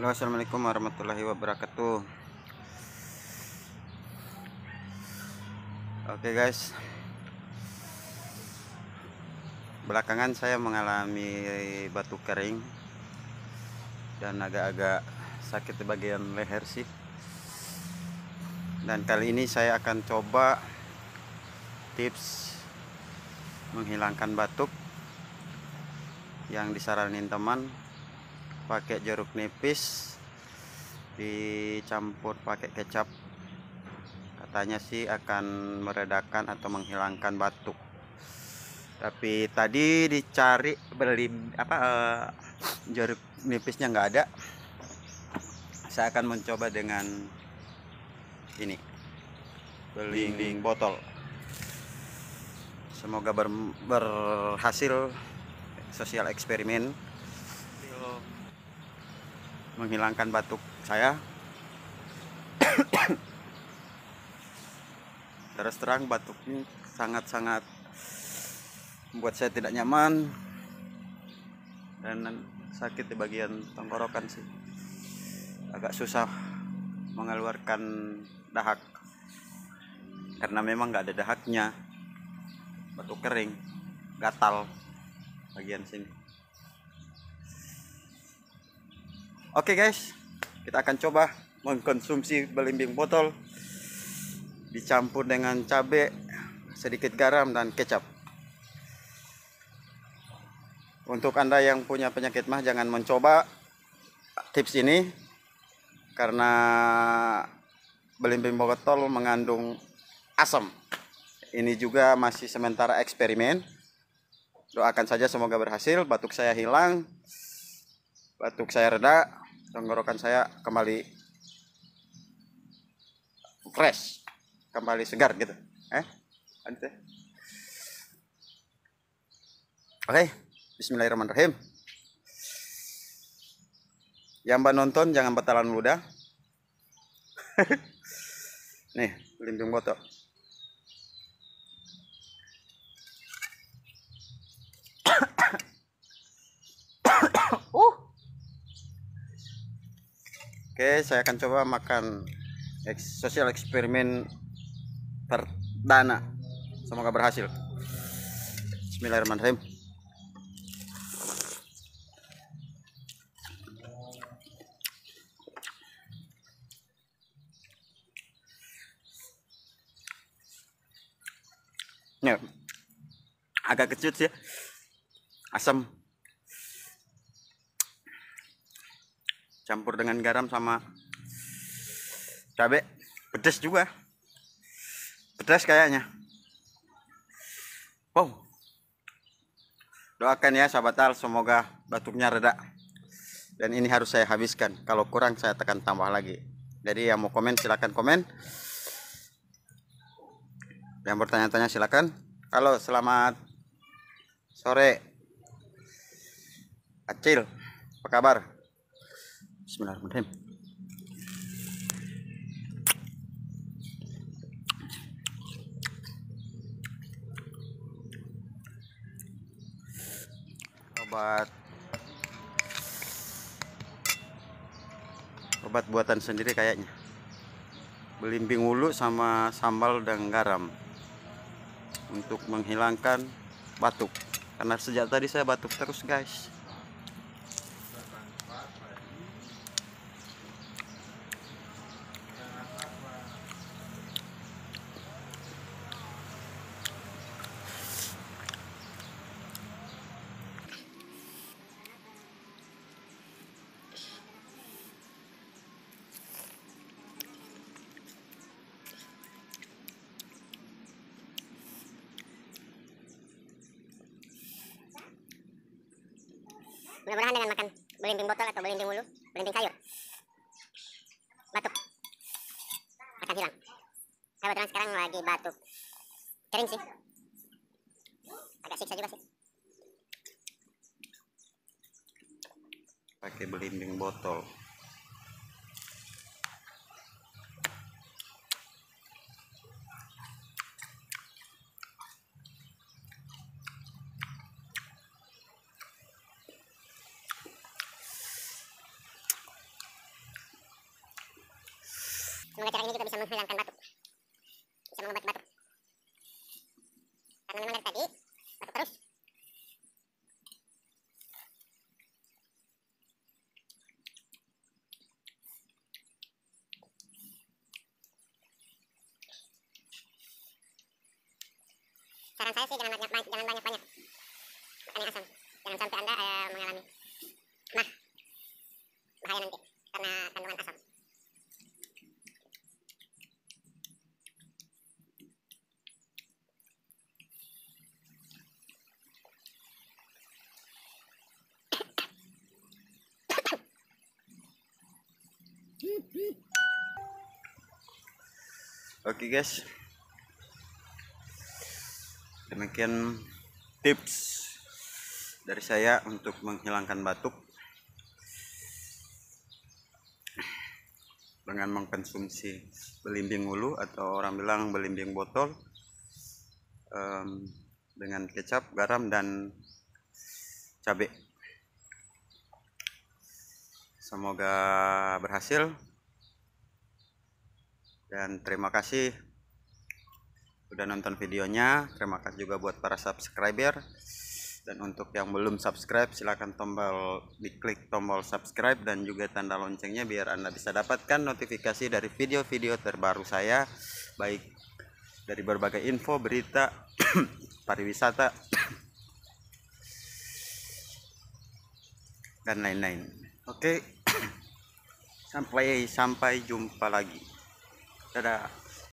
Halo, assalamualaikum warahmatullahi wabarakatuh. Oke guys, belakangan saya mengalami batuk kering dan agak-agak sakit di bagian leher sih. Dan kali ini saya akan coba tips menghilangkan batuk yang disaranin teman. Pakai jeruk nipis dicampur pakai kecap, katanya sih akan meredakan atau menghilangkan batuk. Tapi tadi dicari beli jeruk nipisnya nggak ada. Saya akan mencoba dengan ini, belimbing botol. Semoga berhasil sosial eksperimen menghilangkan batuk saya. Terus terang batuknya sangat-sangat membuat saya tidak nyaman dan sakit di bagian tenggorokan sih. Agak susah mengeluarkan dahak karena memang nggak ada dahaknya. Batuk kering, gatal bagian sini. Oke guys, kita akan coba mengkonsumsi belimbing botol dicampur dengan cabai, sedikit garam dan kecap. Untuk Anda yang punya penyakit mah jangan mencoba tips ini karena belimbing botol mengandung asam. Ini juga masih sementara eksperimen. Doakan saja semoga berhasil, batuk saya hilang, batuk saya reda, tenggorokan saya kembali fresh, kembali segar gitu. Oke, bismillahirrahmanirrahim. Yang mbak nonton jangan batalan ludah. Nih, belimbing botol. Oke, saya akan coba makan sosial eksperimen perdana. Semoga berhasil. Bismillahirrahmanirrahim. Ya, agak kecut sih, asam. Campur dengan garam sama cabai, pedas juga, pedas kayaknya. Wow, doakan ya sahabat Al, semoga batuknya reda. Dan ini harus saya habiskan, kalau kurang saya tekan tambah lagi. Jadi yang mau komen silakan komen, yang bertanya-tanya silakan. Halo, selamat sore Acil, apa kabar? Bismillahirrahmanirrahim. Obat buatan sendiri kayaknya. Belimbing ulu sama sambal dan garam untuk menghilangkan batuk. Karena sejak tadi saya batuk terus guys. Mudah-mudahan dengan makan belimbing botol atau belimbing ulu, belimbing sayur, batuk akan hilang. Saya kebetulan sekarang lagi batuk kering sih, agak siksa juga sih. Pakai belimbing botol. Semoga cara ini juga bisa menghilangkan batuk, bisa mengobati batuk. Karena memang dari tadi batuk terus. Saran saya sih jangan banyak-banyak makan yang asam. Jangan sampai Anda mengalami mah, bahaya nanti karena kandungan asam. Oke guys, demikian tips dari saya untuk menghilangkan batuk dengan mengkonsumsi belimbing ulu atau orang bilang belimbing botol dengan kecap, garam, dan cabai. Semoga berhasil, dan terima kasih udah nonton videonya. Terima kasih juga buat para subscriber, dan untuk yang belum subscribe silahkan diklik tombol subscribe dan juga tanda loncengnya biar Anda bisa dapatkan notifikasi dari video-video terbaru saya, baik dari berbagai info, berita, pariwisata, dan lain-lain. Oke, sampai jumpa lagi. Dadah.